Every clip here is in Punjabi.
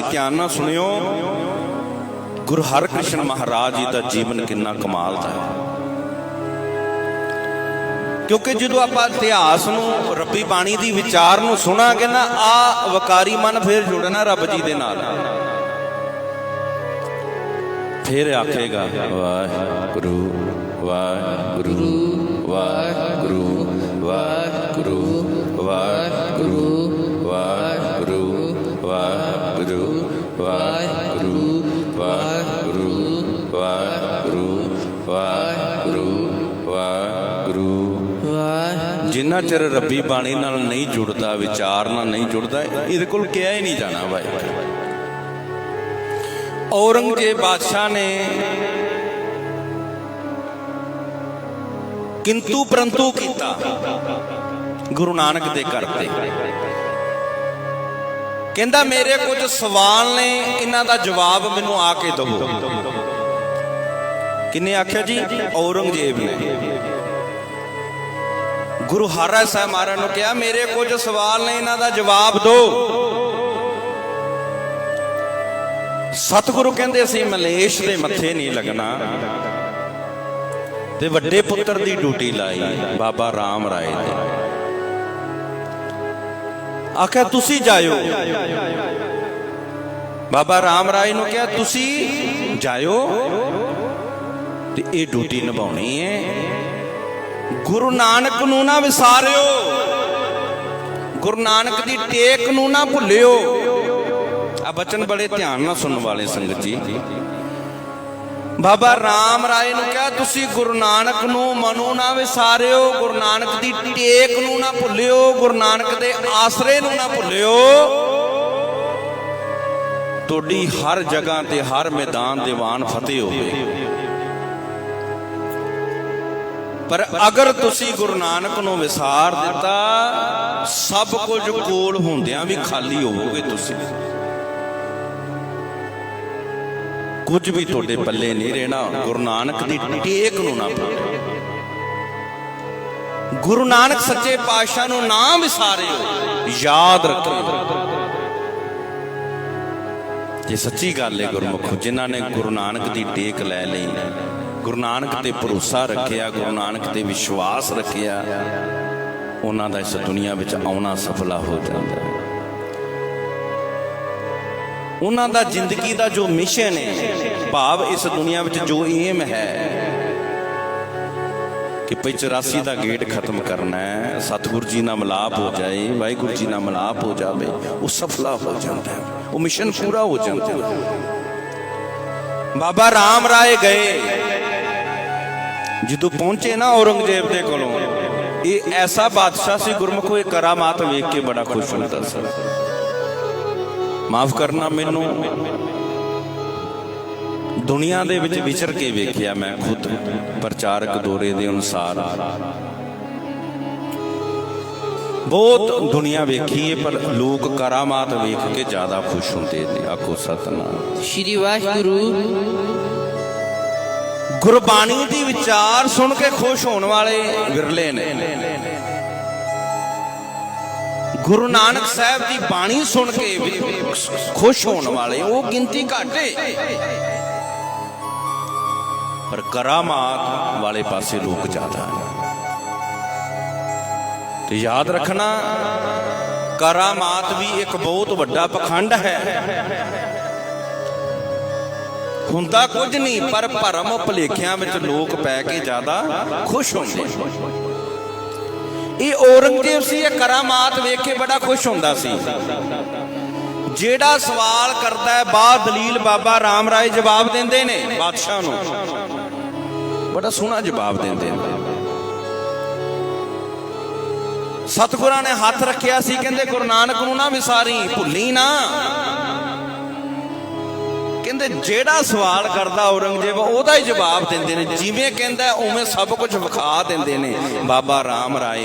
ध्यान नाल सुनियो। गुरु हरकृष्ण महाराज जी का जीवन कितना कमाल का है, क्योंकि जो आप इतिहास नूं रब्बी बाणी की विचार नूं सुनांगे ना, आ वकारी मन फिर जुड़ना रब जी दे नाल, फिर आखेगा वाहिगुरू वाहिगुरू वाहिगुरू वाहिगुरू वाहिगुरू वाहिगुरू वाहिगुरू वाहिगुरू वाहिगुरू वाहिगुरू वाहिगुरू वाहिगुरू। जिन्ना चिर रब्बी बाणी नाल नहीं जुड़ता, विचार नाल नहीं जुड़ता, इहदे कोल किया ही नहीं जाना भाई। औरंगजेब बादशाह ने किंतु परंतु किया गुरु नानक दे करते। कहंदा मेरे कुछ सवाल ने, इन्हां दा जवाब मैनूं आके दवो। किन्ने आख्या जी? औरंगजेब ने गुरु हरराय साहब महाराज नूं कहा मेरे कुछ सवाल ने, इन्हां दा जवाब दो। सतगुरु कहंदे असीं मलेश दे मत्थे नहीं लगना, ते वड्डे पुत्र दी ड्यूटी लाई बाबा राम राय ने। आख्या तुसी जायो, बाबा राम राय नूं कहा तुसी जायो ते ये ड्यूटी निभाउणी है। गुरु नानक नूं ना विसारियो, गुरु नानक दी टेक नूं ना भुल्लियो। आ बचन बड़े ध्यान नाल सुनने वाले संगत जी। बाबा राम राय नूं कहा तुसी गुरु नानक नूं मनो ना विसारियो, गुरु नानक दी टेक नूं ना भुल्लियो, गुरु नानक दे आसरे नूं ना भुल्लियो। तुहाडी हर जगह ते हर मैदान दीवान फतेह होवे, पर अगर तुसी गुरु नानक नूं विसार दिता, सब कुछ कोल होंदियां भी खाली होवोगे तुसी, कुछ भी तुहाडे पल्ले नहीं रहना। गुरु नानक दी टेक नूं ना भुल्लियो, गुरु नानक सच्चे पातशाह नूं ना विसारियो, याद रखियो। ये सच्ची गल है गुरमुखो, जिन्हां ने गुरु नानक दी टेक लै लई, गुरु नानक ते भरोसा रखिया, गुरु नानक ते विश्वास रखिया, उन्हां दा इस दुनिया विच आउणा सफला हो जाता है। उन्हां दा जिंदगी दा जो मिशन है, भाव इस दुनिया विच जो एम है कि भाई 84 का गेट खत्म करना है, सतगुरु जी नाल मिलाप हो जाए, वाहिगुरू जी नाल मिलाप हो जाए, वो सफला हो जाता है, वो मिशन पूरा हो जाता है। बाबा राम राय गए, जो पहुंचे ना औरंगजेब दे कोलों, ये ऐसा बादशाह सी गुरमुखो, ये करामात वेख के बड़ा खुश होता सी। माफ करना, मैनू दुनिया दे विच विचर के वेखिया, मैं खुद प्रचारक दौरे दे अनुसार बहुत दुनिया वेखी है, पर लोग करामात वेख के ज्यादा खुश होंदे ने। आखो सतनाम श्री वाहिगुरू। गुरबाणी दी विचार सुन के खुश होने वाले विरले ने, गुरु नानक साहब की बाणी सुन के खुश होने वाले वो गिनती घट है, पर करामात वाले पासे लोग ज्यादा है। तो याद रखना, करामात भी एक बहुत बड़ा पखंड है, हुंदा कुछ नहीं, पर भरम भुलेखियां विच लोग पै के ज्यादा खुश होंदे। ये औरंगजेब सी, ये करामात वेख के बड़ा खुश होंदा सी। जेड़ा सवाल करता है बा दलील बाबा राम राय जवाब देंदे ने बादशाह नूं, बड़ा सोहना जवाब देंदे ने। सतगुरां ने हाथ रखिया सी, कहंदे गुरु नानक नूं ना विसारी, भुल्ली ना। कहंदे जेड़ा सवाल करदा औरंगजेब ओदा ही जवाब देंदे ने, जिवें कहंदा उवें सब कुछ विखा देंदे ने बाबा राम राय।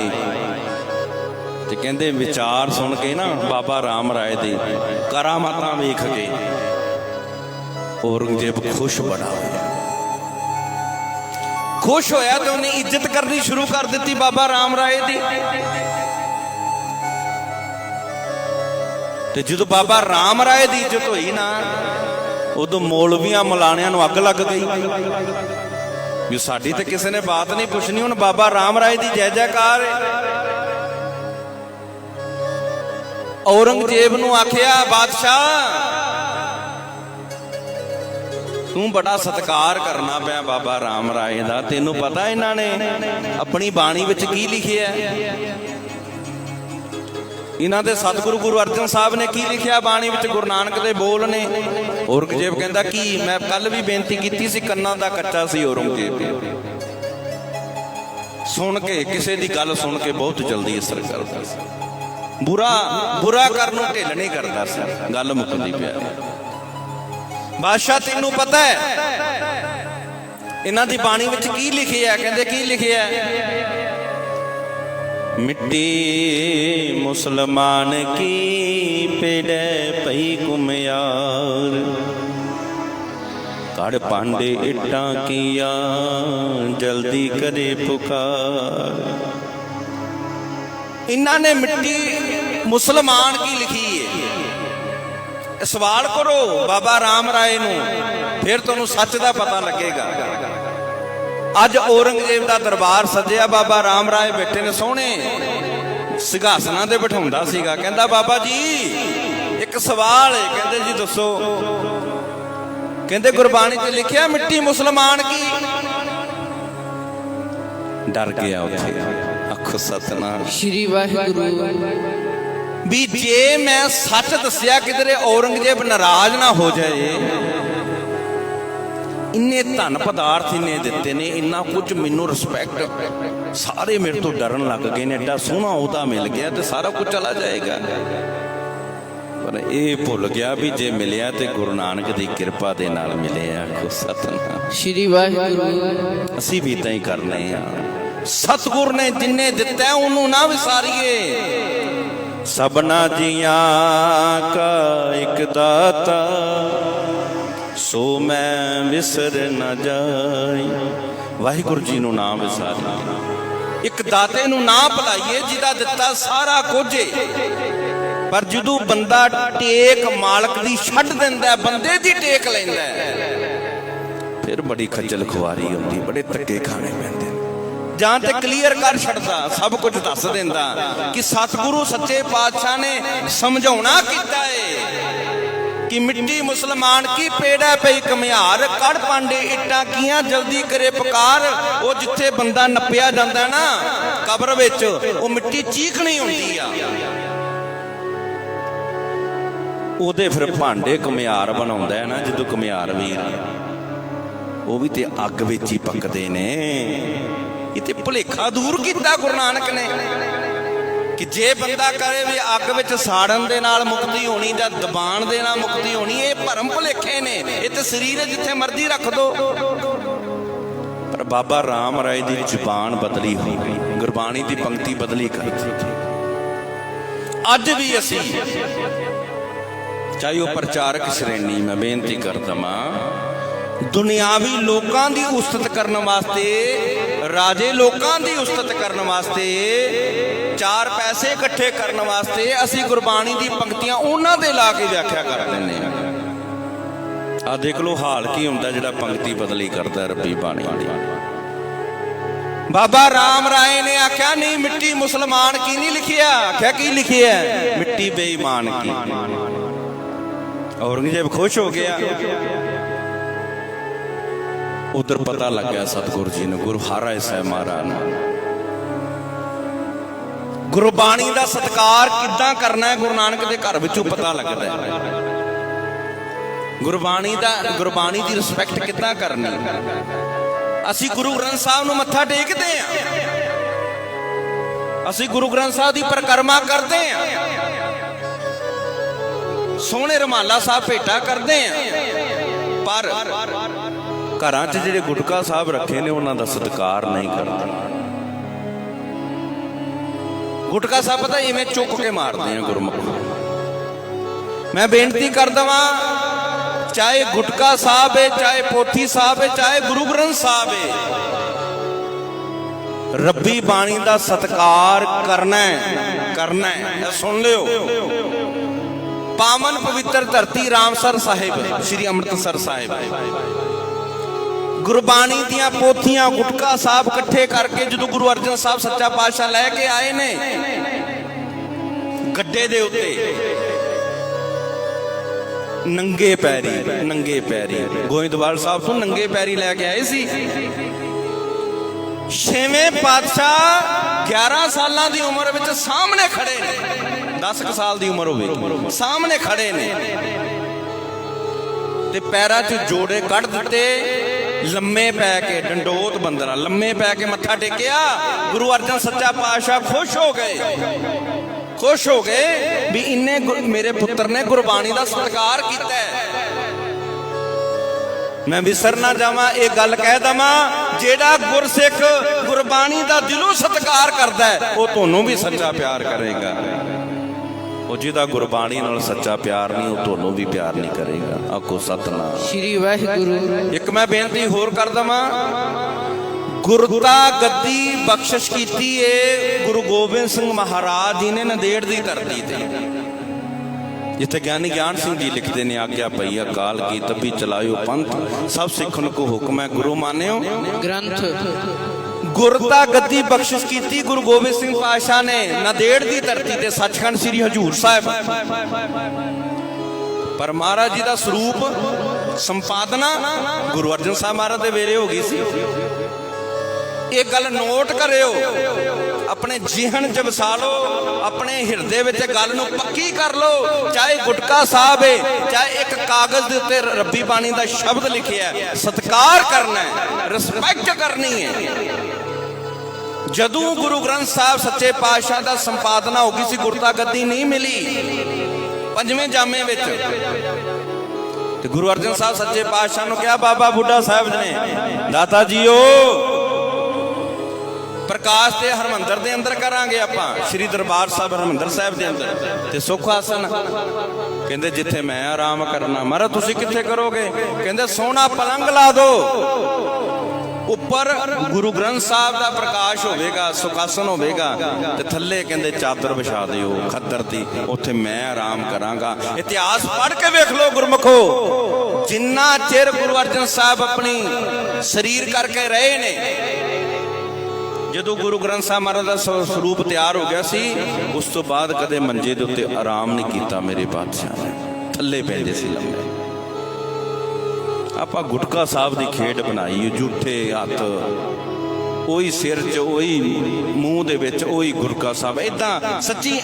ते कहंदे विचार सुन के ना बाबा राम राय दी करामातां वेख के औरंगजेब खुश बड़ा होया। खुश होया तो उन्हें इज्जत करनी शुरू कर दी बाबा राम राय दी। ਤੇ ਜਦੋਂ ਬਾਬਾ ਰਾਮ ਰਾਏ ਦੀ ਇੱਜ਼ਤ ਹੋਈ ਨਾ, ਉਦੋਂ ਮੌਲਵੀਆਂ ਮਲਾਣਿਆਂ ਨੂੰ ਅੱਗ ਲੱਗ ਗਈ ਵੀ ਸਾਡੀ ਤੇ ਕਿਸੇ ਨੇ ਬਾਤ ਨਹੀਂ ਪੁੱਛਣੀ, ਹੁਣ ਬਾਬਾ ਰਾਮ ਰਾਏ ਦੀ ਜੈ ਜੈਕਾਰ ਹੈ। ਔਰੰਗਜ਼ੇਬ ਨੂੰ ਆਖਿਆ, ਬਾਦਸ਼ਾਹ ਤੂੰ ਬੜਾ ਸਤਿਕਾਰ ਕਰਨਾ ਪਿਆ ਬਾਬਾ ਰਾਮ ਰਾਏ ਦਾ, ਤੈਨੂੰ ਪਤਾ ਇਹਨਾਂ ਨੇ ਆਪਣੀ ਬਾਣੀ ਵਿੱਚ ਕੀ ਲਿਖਿਆ? ਇਹਨਾਂ ਦੇ ਸਤਿਗੁਰੂ ਗੁਰੂ ਅਰਜਨ ਸਾਹਿਬ ਨੇ ਕੀ ਲਿਖਿਆ ਬਾਣੀ ਵਿੱਚ? ਗੁਰੂ ਨਾਨਕ ਦੇ ਬੋਲ ਨੇ। ਔਰੰਗਜ਼ੇਬ ਕਹਿੰਦਾ ਕੀ? ਮੈਂ ਕੱਲ ਵੀ ਬੇਨਤੀ ਕੀਤੀ ਸੀ, ਕੰਨਾਂ ਦਾ ਕੱਚਾ ਸੀ ਔਰੰਗਜ਼ੇਬ। ਸੁਣ ਕੇ, ਕਿਸੇ ਦੀ ਗੱਲ ਸੁਣ ਕੇ ਬਹੁਤ ਜਲਦੀ ਅਸਰ ਕਰਦਾ ਸੀ। ਬੁਰਾ ਕਰਨ ਨੂੰ ਢਿੱਲ ਨਹੀਂ ਕਰਦਾ ਸੀ। ਗੱਲ ਮੁੱਕਦੀ ਪਿਆ। ਬਾਦਸ਼ਾਹ ਤੈਨੂੰ ਪਤਾ ਹੈ ਇਹਨਾਂ ਦੀ ਬਾਣੀ ਵਿੱਚ ਕੀ ਲਿਖਿਆ? ਕਹਿੰਦੇ ਕੀ ਲਿਖਿਆ? ਮਿੱਟੀ ਮੁਸਲਮਾਨ ਕੀ ਪੇੜੇ ਪਈ ਕੁਮਿਆਰ, ਕੜ ਪਾਂਡੇ ਇੱਟਾਂ ਕੀਆਂ ਜਲਦੀ ਕਰੇ ਪੁਕਾਰ। ਇਹਨਾਂ ਨੇ ਮਿੱਟੀ ਮੁਸਲਮਾਨ ਕੀ ਲਿਖੀ ਹੈ? ਸਵਾਲ ਕਰੋ ਬਾਬਾ ਰਾਮ ਰਾਏ ਨੂੰ, ਫਿਰ ਤੁਹਾਨੂੰ ਸੱਚ ਦਾ ਪਤਾ ਲੱਗੇਗਾ। ਅੱਜ ਔਰੰਗਜ਼ੇਬ ਦਾ ਦਰਬਾਰ ਸੱਜਿਆ, ਬਾਬਾ ਰਾਮ ਰਾਏ ਬੈਠੇ ਨੇ, ਸੋਹਣੇ ਸਿੰਘਾਸਨਾਂ ਤੇ ਬਿਠਾਉਂਦਾ ਸੀਗਾ। ਕਹਿੰਦਾ ਬਾਬਾ ਜੀ ਇੱਕ ਸਵਾਲ ਹੈ। ਕਹਿੰਦੇ ਜੀ ਦੱਸੋ। ਕਹਿੰਦੇ ਗੁਰਬਾਣੀ 'ਚ ਲਿਖਿਆ ਮਿੱਟੀ ਮੁਸਲਮਾਨ ਕੀ। ਡਰ ਗਿਆ ਉੱਥੇ। ਆਖੋ ਸਤਨਾਮ ਸ਼੍ਰੀ ਵਾਹਿਗੁਰੂ। ਵੀ ਜੇ ਮੈਂ ਸੱਚ ਦੱਸਿਆ ਕਿਧਰੇ ਔਰੰਗਜ਼ੇਬ ਨਾਰਾਜ਼ ਨਾ ਹੋ ਜਾਏ, ਇੰਨੇ ਧਨ ਪਦਾਰਥ ਇੰਨੇ ਦਿੱਤੇ ਨੇ, ਇੰਨਾ ਕੁਝ ਮੈਨੂੰ ਰਿਸਪੈਕਟ, ਸਾਰੇ ਮੇਰੇ ਤੋਂ ਡਰਨ ਲੱਗ ਗਏ ਨੇ, ਐਡਾ ਸੋਹਣਾ ਉਹਦਾ ਮਿਲ ਗਿਆ ਤੇ ਸਾਰਾ ਕੁਝ ਚਲਾ ਜਾਏਗਾ। ਪਰ ਇਹ ਭੁੱਲ ਗਿਆ ਵੀ ਜੇ ਮਿਲਿਆ ਤੇ ਗੁਰੂ ਨਾਨਕ ਦੀ ਕਿਰਪਾ ਦੇ ਨਾਲ ਮਿਲਿਆ। ਆਖੋ ਸਤਨਾਮ ਸ਼੍ਰੀ ਵਾਹਿਗੁਰੂ। ਅਸੀਂ ਵੀ ਤਾਂ ਹੀ ਕਰਨੇ ਆ। ਸਤਿਗੁਰ ਨੇ ਜਿੰਨੇ ਦਿੱਤਾ ਉਹਨੂੰ ਨਾ ਵਿਸਾਰੀਏ। ਸਭਨਾ ਜੀਆਂ ਕਾ ਇੱਕ ਦਾਤਾ, ਸੋ ਮੈਂ ਵਿਸਰ ਨਾ ਜਾਈ। ਵਾਹਿਗੁਰੂ ਜੀ ਨੂੰ ਨਾ ਵਿਸਾਰੀਏ, ਇੱਕ ਦਾਤੇ ਨੂੰ ਨਾ ਭੁਲਾਈਏ ਜਿਹਦਾ ਦਿੱਤਾ ਸਾਰਾ ਕੁਝ ਏ। ਪਰ ਜਦੋਂ ਬੰਦਾ ਟੇਕ ਮਾਲਕ ਦੀ ਛੱਡ ਦਿੰਦਾ, ਬੰਦੇ ਦੀ ਟੇਕ ਲੈਂਦਾ, ਫਿਰ ਬੜੀ ਖੱਜਲ ਖੁਆਰੀ ਹੁੰਦੀ, ਬੜੇ ਧੱਕੇ ਖਾਣੇ ਪੈਂਦੇ। ਜਾਂ ਤੇ ਕਲੀਅਰ ਕਰ ਛੱਡਦਾ, ਸਭ ਕੁਝ ਦੱਸ ਦਿੰਦਾ ਕਿ ਸਤਿਗੁਰੂ ਸੱਚੇ ਪਾਤਸ਼ਾਹ ਨੇ ਸਮਝਾਉਣਾ ਕੀਤਾ ਏ ਕਿ ਮਿੱਟੀ ਮੁਸਲਮਾਨ ਕੀ ਪੇੜਾ ਪਈ ਕਮਿਆਰ, ਕੜ ਪਾਂਡੇ ਇੱਟਾਂ ਕੀਆਂ ਜਲਦੀ ਕਰੇ ਪੁਕਾਰ। ਉਹ ਜਿੱਥੇ ਬੰਦਾ ਨੱਪਿਆ ਜਾਂਦਾ ਨਾ ਕਬਰ ਵਿੱਚ, ਉਹ ਮਿੱਟੀ ਚੀਖਣੀ ਹੁੰਦੀ ਆ। ਉਹਦੇ ਫਿਰ ਭਾਂਡੇ ਕਮਿਆਰ ਬਣਾਉਂਦਾ ਹੈ ਨਾ, ਜਦੋਂ ਕਮਿਆਰ ਵੀਰ ਉਹ ਵੀ ਤੇ ਅੱਗ ਵਿੱਚ ਹੀ ਪੱਕਦੇ ਨੇ। ਇਹ ਤੇ ਭੁਲੇਖਾ ਦੂਰ ਕੀਤਾ ਗੁਰੂ ਨਾਨਕ ਨੇ ਕਿ ਜੇ ਬੰਦਾ ਕਹੇ ਵੀ ਅੱਗ ਵਿੱਚ ਸਾੜਨ ਦੇ ਨਾਲ ਮੁਕਤੀ ਹੋਣੀ ਜਾਂ ਦਬਾਣ ਦੇ ਨਾਲ ਮੁਕਤੀ ਹੋਣੀ, ਇਹ ਭਰਮ ਭੁਲੇਖੇ ਨੇ। ਇਹ ਤੇ ਸਰੀਰ ਜਿੱਥੇ ਮਰਜ਼ੀ ਰੱਖ ਦੋ। ਪਰ ਬਾਬਾ ਰਾਮ ਰਾਏ ਦੀ ਜ਼ੁਬਾਨ ਬਦਲੀ ਹੋ ਗਈ, ਗੁਰਬਾਣੀ ਦੀ ਪੰਕਤੀ ਬਦਲੀ ਕਰ ਦਿੱਤੀ। ਅੱਜ ਵੀ ਅਸੀਂ, ਚਾਹੇ ਉਹ ਪ੍ਰਚਾਰਕ ਸ਼੍ਰੇਣੀ, ਮੈਂ ਬੇਨਤੀ ਕਰ ਦਵਾਂ, ਦੁਨਿਆਵੀ ਲੋਕਾਂ ਦੀ ਉਸਤਤ ਕਰਨ ਵਾਸਤੇ, ਰਾਜੇ ਲੋਕਾਂ ਦੀ ਉਸਤਤ ਕਰਨ ਵਾਸਤੇ, ਚਾਰ ਪੈਸੇ ਇਕੱਠੇ ਕਰਨ ਵਾਸਤੇ ਅਸੀਂ ਗੁਰਬਾਣੀ ਦੀ ਪੰਕਤੀਆਂ ਉਹਨਾਂ ਦੇ ਲਾ ਕੇ ਵਿਆਖਿਆ ਕਰ ਦਿੰਦੇ ਹਾਂ। ਆ ਦੇਖ ਲਓ ਹਾਲ ਕੀ ਹੁੰਦਾ ਜਿਹੜਾ ਪੰਕਤੀ ਬਦਲੀ ਕਰਦਾ ਰੱਬੀ ਬਾਣੀ ਦੀ। ਬਾਬਾ ਰਾਮ ਰਾਏ ਨੇ ਆਖਿਆ ਨਹੀਂ, ਮਿੱਟੀ ਮੁਸਲਮਾਨ ਕੀ ਨਹੀਂ ਲਿਖਿਆ। ਆਖਿਆ ਕੀ ਲਿਖਿਆ? ਮਿੱਟੀ ਬੇਈਮਾਨ ਕੀ। ਔਰੰਗਜ਼ੇਬ ਖੁਸ਼ ਹੋ ਗਿਆ। ਉਧਰ ਪਤਾ ਲੱਗ ਗਿਆ ਸਤਿਗੁਰੂ ਜੀ ਨੂੰ, ਗੁਰੂ ਹਰਿ ਸਾਹਿਬ ਮਹਾਰਾਜ ਨੂੰ, ਗੁਰਬਾਣੀ ਦਾ ਸਤਿਕਾਰ ਕਿੱਦਾਂ ਕਰਨਾ ਹੈ ਗੁਰੂ ਨਾਨਕ ਦੇ ਘਰ ਵਿੱਚੋਂ ਪਤਾ ਲੱਗਦਾ ਹੈ। ਗੁਰਬਾਣੀ ਦੀ ਰਿਸਪੈਕਟ ਕਿੱਦਾਂ ਕਰਨੀ। ਅਸੀਂ ਗੁਰੂ ਗ੍ਰੰਥ ਸਾਹਿਬ ਨੂੰ ਮੱਥਾ ਟੇਕਦੇ ਹਾਂ, ਅਸੀਂ ਗੁਰੂ ਗ੍ਰੰਥ ਸਾਹਿਬ ਦੀ ਪਰਿਕਰਮਾ ਕਰਦੇ ਹਾਂ, ਸੋਹਣੇ ਰੁਮਾਲਾ ਸਾਹਿਬ ਭੇਟਾ ਕਰਦੇ ਹਾਂ, ਪਰ ਘਰਾਂ 'ਚ ਜਿਹੜੇ ਗੁਟਕਾ ਸਾਹਿਬ ਰੱਖੇ ਨੇ ਉਹਨਾਂ ਦਾ ਸਤਿਕਾਰ ਨਹੀਂ ਕਰਦੇ। ਗੁਟਕਾ ਸਾਹਿਬ ਪਤਾ ਇਵੇਂ ਚੁੱਕ ਕੇ ਮਾਰਦੇ ਆ ਗੁਰਮੁਖ। ਮੈਂ ਬੇਨਤੀ ਕਰ ਦਵਾਂ, ਚਾਹੇ ਗੁਟਕਾ ਸਾਹਿਬ ਹੈ, ਚਾਹੇ ਪੋਥੀ ਸਾਹਿਬ ਹੈ, ਚਾਹੇ ਗੁਰੂ ਗ੍ਰੰਥ ਸਾਹਿਬ ਹੈ, ਰੱਬੀ ਬਾਣੀ ਦਾ ਸਤਿਕਾਰ ਕਰਨਾ ਹੈ। ਸੁਣ ਲਿਓ, ਪਾਵਨ ਪਵਿੱਤਰ ਧਰਤੀ ਰਾਮਸਰ ਸਾਹਿਬ ਸ੍ਰੀ ਅੰਮ੍ਰਿਤਸਰ ਸਾਹਿਬ, ਗੁਰਬਾਣੀ ਦੀਆਂ ਪੋਥੀਆਂ ਗੁਟਕਾ ਸਾਹਿਬ ਇਕੱਠੇ ਕਰਕੇ ਜਦੋਂ ਗੁਰੂ ਅਰਜਨ ਸਾਹਿਬ ਸੱਚਾ ਪਾਤਸ਼ਾਹ ਲੈ ਕੇ ਆਏ ਨੇ ਗੱਡੇ ਦੇ ਉੱਤੇ, ਨੰਗੇ ਪੈਰੀ ਗੋਇੰਦਵਾਲ ਸਾਹਿਬ ਤੋਂ ਨੰਗੇ ਪੈਰੀ ਲੈ ਕੇ ਆਏ ਸੀ। ਛੇਵੇਂ ਪਾਤਸ਼ਾਹ 11 ਸਾਲਾਂ ਦੀ ਉਮਰ ਵਿੱਚ ਸਾਹਮਣੇ ਖੜੇ ਨੇ, 10 ਕੁ ਸਾਲ ਦੀ ਉਮਰ ਹੋਵੇਗੀ, ਸਾਹਮਣੇ ਖੜੇ ਨੇ ਤੇ ਪੈਰਾਂ 'ਚ ਜੋੜੇ ਕੱਢ ਦਿੱਤੇ, ਲੰਮੇ ਪੈ ਕੇ ਡੰਡੋਤ ਬੰਦਰਾ ਲੰਮੇ ਪੈ ਕੇ ਮੱਥਾ ਟੇਕਿਆ। ਗੁਰੂ ਅਰਜਨ ਸੱਚਾ ਪਾਤਸ਼ਾਹ ਖੁਸ਼ ਹੋ ਗਏ ਵੀ ਇੰਨੇ ਮੇਰੇ ਪੁੱਤਰ ਨੇ ਗੁਰਬਾਣੀ ਦਾ ਸਤਿਕਾਰ ਕੀਤਾ ਹੈ। ਮੈਂ ਵਿਸਰ ਨਾ ਜਾਵਾਂ, ਇਹ ਗੱਲ ਕਹਿ ਦਵਾਂ, ਜਿਹੜਾ ਗੁਰਸਿੱਖ ਗੁਰਬਾਣੀ ਦਾ ਦਿਲੋਂ ਸਤਿਕਾਰ ਕਰਦਾ ਹੈ ਉਹ ਤੁਹਾਨੂੰ ਵੀ ਸੱਚਾ ਪਿਆਰ ਕਰੇਗਾ। ਉਹ ਜਿਹਦਾ ਗੁਰਬਾਣੀ ਨਾਲ ਸੱਚਾ ਪਿਆਰ ਨਹੀਂ, ਉਹ ਤੁਹਾਨੂੰ ਵੀ ਪਿਆਰ ਨਹੀਂ ਕਰੇਗਾ। ਆਖੋ ਸਤਨਾਮ ਸ੍ਰੀ ਵਾਹਿਗੁਰੂ। ਇੱਕ ਮੈਂ ਬੇਨਤੀ ਹੋਰ ਕਰ ਦਵਾਂ, ਗੁਰਤਾ ਗੱਦੀ ਬਖਸ਼ਿਸ਼ ਕੀਤੀ ਏ ਗੁਰੂ ਗੋਬਿੰਦ ਸਿੰਘ ਮਹਾਰਾਜ ਜੀ ਨੇ ਨੰਦੇੜ ਦੀ ਧਰਤੀ ਤੇ, ਜਿੱਥੇ ਗਿਆਨੀ ਗਿਆਨ ਸਿੰਘ ਜੀ ਲਿਖਦੇ ਨੇ, ਆਗਿਆ ਪਈ ਅਕਾਲ ਕੀ ਤਬੀ ਚਲਾਇਓ ਪੰਥ, ਸਭ ਸਿੱਖਣ ਕੋ ਹੁਕਮ ਹੈ ਗੁਰੂ ਮਾਨਿਓ ਗ੍ਰੰਥ। ਗੁਰਤਾ ਗੱਦੀ ਬਖਸ਼ਿਸ਼ ਕੀਤੀ ਗੁਰੂ ਗੋਬਿੰਦ ਸਿੰਘ ਪਾਤਸ਼ਾਹ ਨੇ ਨੰਦੇੜ ਦੀ ਧਰਤੀ ਤੇ, ਸੱਚਖੰਡ ਸ੍ਰੀ ਹਜੂਰ ਸਾਹਿਬ। ਪਰ ਮਹਾਰਾਜ ਜੀ ਦਾ ਸਰੂਪ ਸੰਪਾਦਨਾ ਗੁਰੂ ਅਰਜਨ ਸਾਹਿਬ ਮਹਾਰਾਜ ਦੇ ਵੇਲੇ ਹੋ ਗਈ ਸੀ। ਇਹ ਗੱਲ ਨੋਟ ਕਰਿਓ, ਆਪਣੇ ਜਿਹਨ 'ਚ ਵਸਾ ਲਓ, ਆਪਣੇ ਹਿਰਦੇ ਵਿੱਚ ਗੱਲ ਨੂੰ ਪੱਕੀ ਕਰ ਲਓ। ਚਾਹੇ ਗੁਟਕਾ ਸਾਹਿਬ ਹੈ, ਚਾਹੇ ਇੱਕ ਕਾਗਜ਼ ਦੇ ਉੱਤੇ ਰੱਬੀ ਬਾਣੀ ਦਾ ਸ਼ਬਦ ਲਿਖਿਆ, ਸਤਿਕਾਰ ਕਰਨਾ ਹੈ, ਰਿਸਪੈਕਟ ਕਰਨੀ ਹੈ। ਜਦੋਂ ਗੁਰੂ ਗ੍ਰੰਥ ਸਾਹਿਬ ਸੱਚੇ ਪਾਤਸ਼ਾਹ ਦਾ ਸੰਪਾਦਨਾ ਹੋ ਗਈ ਸੀ, ਗੁਰਤਾ ਗੱਦੀ ਨਹੀਂ ਮਿਲੀ 5ਵੇਂ ਜਾਮੇ ਵਿੱਚ, ਤੇ ਗੁਰੂ ਅਰਜਨ ਸਾਹਿਬ ਸੱਚੇ ਪਾਤਸ਼ਾਹ ਨੂੰ ਕਿਹਾ, ਬਾਬਾ ਬੁੱਢਾ ਸਾਹਿਬ ਨੇ, ਦਾਤਾ ਜੀਓ ਪ੍ਰਕਾਸ਼ ਤੇ ਹਰਮੰਦਰ ਦੇ ਅੰਦਰ ਕਰਾਂਗੇ ਆਪਾਂ, ਸ੍ਰੀ ਦਰਬਾਰ ਸਾਹਿਬ ਹਰਮੰਦਰ ਸਾਹਿਬ ਦੇ ਅੰਦਰ, ਤੇ ਸੁਖ ਆਸਨ। ਕਹਿੰਦੇ ਜਿੱਥੇ ਮੈਂ ਆਰਾਮ ਕਰਨਾ। ਮਹਾਰਾਜ ਤੁਸੀਂ ਕਿੱਥੇ ਕਰੋਗੇ? ਕਹਿੰਦੇ ਸੋਹਣਾ ਪਲੰਗ ਲਾ ਦੋ, ਉੱਪਰ ਗੁਰੂ ਗ੍ਰੰਥ ਸਾਹਿਬ ਦਾ ਪ੍ਰਕਾਸ਼ ਹੋਵੇਗਾ, ਸੁਖਾਸਨ ਹੋਵੇਗਾ, ਤੇ ਥੱਲੇ ਕਹਿੰਦੇ ਚਾਦਰ ਵਿਛਾ ਦਿਓ ਖੱਦਰ ਦੀ, ਉੱਥੇ ਮੈਂ ਆਰਾਮ ਕਰਾਂਗਾ। ਇਤਿਹਾਸ ਪੜ੍ਹ ਕੇ ਵੇਖ ਲਓ ਗੁਰਮੁਖੋ, ਜਿੰਨਾ ਚਿਰ ਗੁਰੂ ਅਰਜਨ ਸਾਹਿਬ ਆਪਣੀ ਸਰੀਰ ਕਰਕੇ ਰਹੇ ਨੇ, ਜਦੋਂ ਗੁਰੂ ਗ੍ਰੰਥ ਸਾਹਿਬ ਮਹਾਰਾਜ ਦਾ ਸਰੂਪ ਤਿਆਰ ਹੋ ਗਿਆ ਸੀ, ਉਸ ਤੋਂ ਬਾਅਦ ਕਦੇ ਮੰਜੇ ਦੇ ਉੱਤੇ ਆਰਾਮ ਨਹੀਂ ਕੀਤਾ ਮੇਰੇ ਪਾਤਸ਼ਾਹ ਨੇ, ਥੱਲੇ ਪੈਂਦੇ ਸੀ ਲੰਮੇ। ਆਪਾਂ ਗੁਟਕਾ ਸਾਹਿਬ ਦੀ ਖੇਡ ਬਣਾਈ, ਝੂਠੇ ਹੱਥ, ਉਹੀ ਸਿਰ 'ਚ, ਉਹੀ ਮੂੰਹ ਦੇ ਵਿੱਚ, ਉਹੀ ਗੁਟਕਾ ਸਾਹਿਬ। ਇਦਾਂ ਸੱਚੀ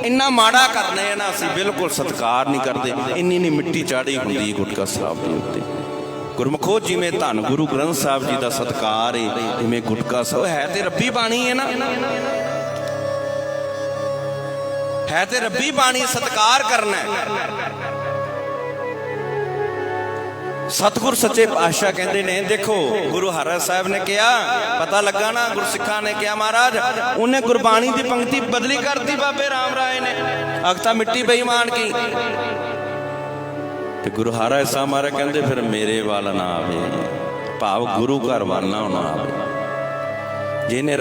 ਇੰਨਾ ਮਾੜਾ ਕਰਨੇ ਆ ਨਾ, ਅਸੀਂ ਬਿਲਕੁਲ ਸਤਿਕਾਰ ਨਹੀਂ ਕਰਦੇ। ਇੰਨੀ ਮਿੱਟੀ ਚਾੜੀ ਹੁੰਦੀ ਗੁਟਕਾ ਸਾਹਿਬ ਦੇ ਉੱਤੇ। ਗੁਰਮੁਖੋ ਜਿਵੇਂ ਧੰਨ ਗੁਰੂ ਗ੍ਰੰਥ ਸਾਹਿਬ ਜੀ ਦਾ ਸਤਿਕਾਰ ਹੈ, ਇਵੇਂ ਗੁਟਕਾ ਸਾਹਿਬ ਹੈ ਤੇ ਰੱਬੀ ਬਾਣੀ ਹੈ ਨਾ, ਹੈ ਤੇ ਰੱਬੀ ਬਾਣੀ, ਸਤਿਕਾਰ ਕਰਨਾ ਹੈ। ਸਤਿਗੁਰ ਸੱਚੇ ਪਾਤਸ਼ਾਹ ਕਹਿੰਦੇ ਨੇ, ਦੇਖੋ ਗੁਰੂ ਹਰਿ ਸਾਹਿਬ ਨੇ ਕਿਹਾ, ਪਤਾ ਲੱਗਾ ਨਾ ਗੁਰਸਿੱਖਾਂ ਨੇ ਕਿਹਾ, ਮਹਾਰਾਜ ਉਹਨੇ ਗੁਰਬਾਣੀ ਦੀ ਪੰਕਤੀ ਬਦਲੀ ਕਰਤੀ ਬਾਬੇ ਰਾਮ ਰਾਏ ਨੇ, ਅਗਤਾ ਮਿੱਟੀ ਬੇਈਮਾਨ ਕੀ। ਤੇ ਗੁਰੂ ਹਰਿ ਸਾਹਿਬ ਮਹਾਰਾਜ ਕਹਿੰਦੇ ਫਿਰ ਮੇਰੇ ਵੱਲ ਨਾ ਆਵੇ, ਭਾਵ ਗੁਰੂ ਘਰ ਵੱਲ ਨਾ ਆਵੇ। ਜਿਹਨੇ